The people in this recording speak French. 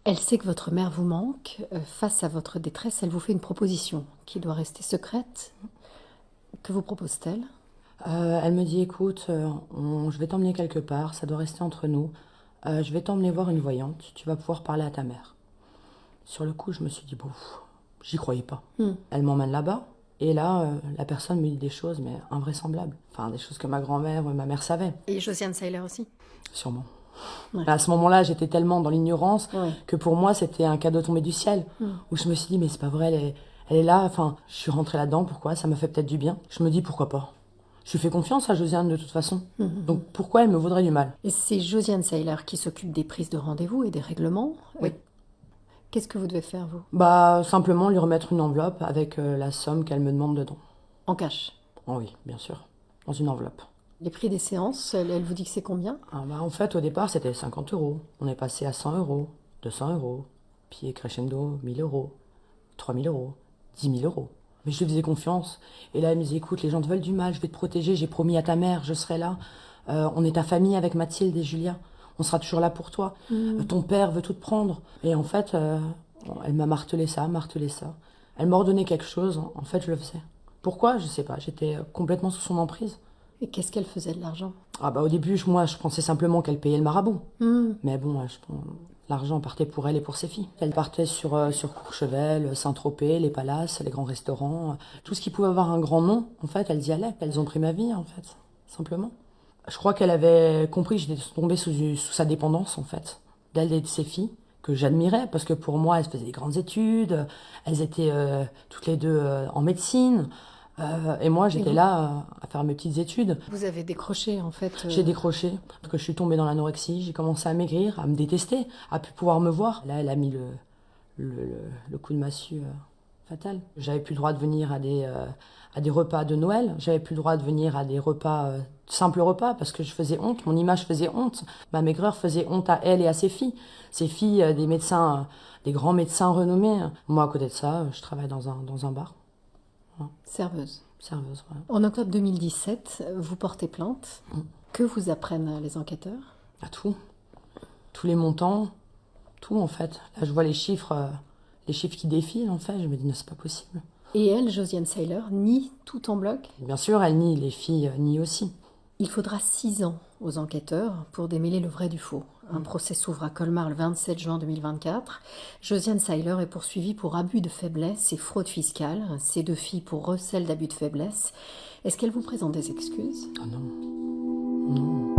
Elle sait que votre mère vous manque. Face à votre détresse, elle vous fait une proposition qui doit rester secrète. Que vous propose-t-elle? Elle me dit, écoute, je vais t'emmener quelque part, ça doit rester entre nous. Je vais t'emmener voir une voyante, tu vas pouvoir parler à ta mère. Sur le coup, je me suis dit, bon, j'y croyais pas. Elle m'emmène là-bas, et là, la personne me dit des choses, mais invraisemblables. Enfin, des choses que ma grand-mère ou ma mère savaient, Et Josiane Seiler aussi. sûrement. Ouais. À ce moment-là, j'étais tellement dans l'ignorance Ouais. que pour moi, c'était un cadeau tombé du ciel. Où je me suis dit, mais c'est pas vrai, elle est là. Enfin, je suis rentrée là-dedans, pourquoi? Ça m'a fait peut-être du bien. Je me dis, pourquoi pas? Je lui fais confiance à Josiane de toute façon. Donc pourquoi elle me voudrait du mal? Et c'est Josiane Seiler qui s'occupe des prises de rendez-vous et des règlements. Oui. Qu'est-ce que vous devez faire, vous? Bah, simplement lui remettre une enveloppe avec la somme qu'elle me demande dedans. En cash. Oh oui, bien sûr. Dans une enveloppe. Les prix des séances, elle vous dit que c'est combien? Ah bah, en fait, au départ, c'était 50 euros. On est passé à 100 euros, 200 euros, puis crescendo, 1000 euros, 3000 euros, 10 000 euros. Mais je lui faisais confiance. Et là, elle me disait, écoute, les gens te veulent du mal, je vais te protéger, j'ai promis à ta mère, je serai là. On est ta famille avec Mathilde et Julia. On sera toujours là pour toi. Ton père veut tout te prendre. Et en fait, elle m'a martelé ça, martelé ça. Elle m'ordonnait quelque chose, en fait, je le faisais. Pourquoi? Je sais pas. J'étais complètement sous son emprise. Et qu'est-ce qu'elle faisait de l'argent? Ah bah au début, moi, je pensais simplement qu'elle payait le marabout. Mais bon, l'argent partait pour elle et pour ses filles. Elle partait sur Courchevel, Saint-Tropez, les palaces, les grands restaurants. Tout ce qui pouvait avoir un grand nom, en fait, elles y allaient. Elles ont pris ma vie, en fait, simplement. Je crois qu'elle avait compris que j'étais tombée sous sa dépendance, en fait, d'elle et de ses filles, que j'admirais, parce que pour moi, elles faisaient des grandes études, elles étaient toutes les deux en médecine, et moi, j'étais là à faire mes petites études. Vous avez décroché, en fait. J'ai décroché, parce que je suis tombée dans l'anorexie, j'ai commencé à maigrir, à me détester, à plus pouvoir me voir. Là, elle a mis le coup de massue fatal. J'avais plus le droit de venir à des repas de Noël, j'avais plus le droit de venir à des repas, simples repas, parce que je faisais honte, mon image faisait honte. Ma maigreur faisait honte à elle et à ses filles. Ses filles, des médecins, des grands médecins renommés. Moi, à côté de ça, je travaille dans un bar. Serveuse. Serveuse, voilà. En octobre 2017, vous portez plainte. Que vous apprennent les enquêteurs? À tout. Tous les montants, tout en fait. Là, je vois les chiffres qui défilent en fait. Je me dis, non, c'est pas possible. Et elle, Josiane Seiler, nie tout en bloc. Bien sûr, elle nie, les filles nient aussi. Il faudra 6 ans aux enquêteurs pour démêler le vrai du faux. Un procès s'ouvre à Colmar le 27 juin 2024. Josiane Seiler est poursuivie pour abus de faiblesse et fraude fiscale. Ses 2 filles pour recel d'abus de faiblesse. Est-ce qu'elle vous présente des excuses? Ah non. Non.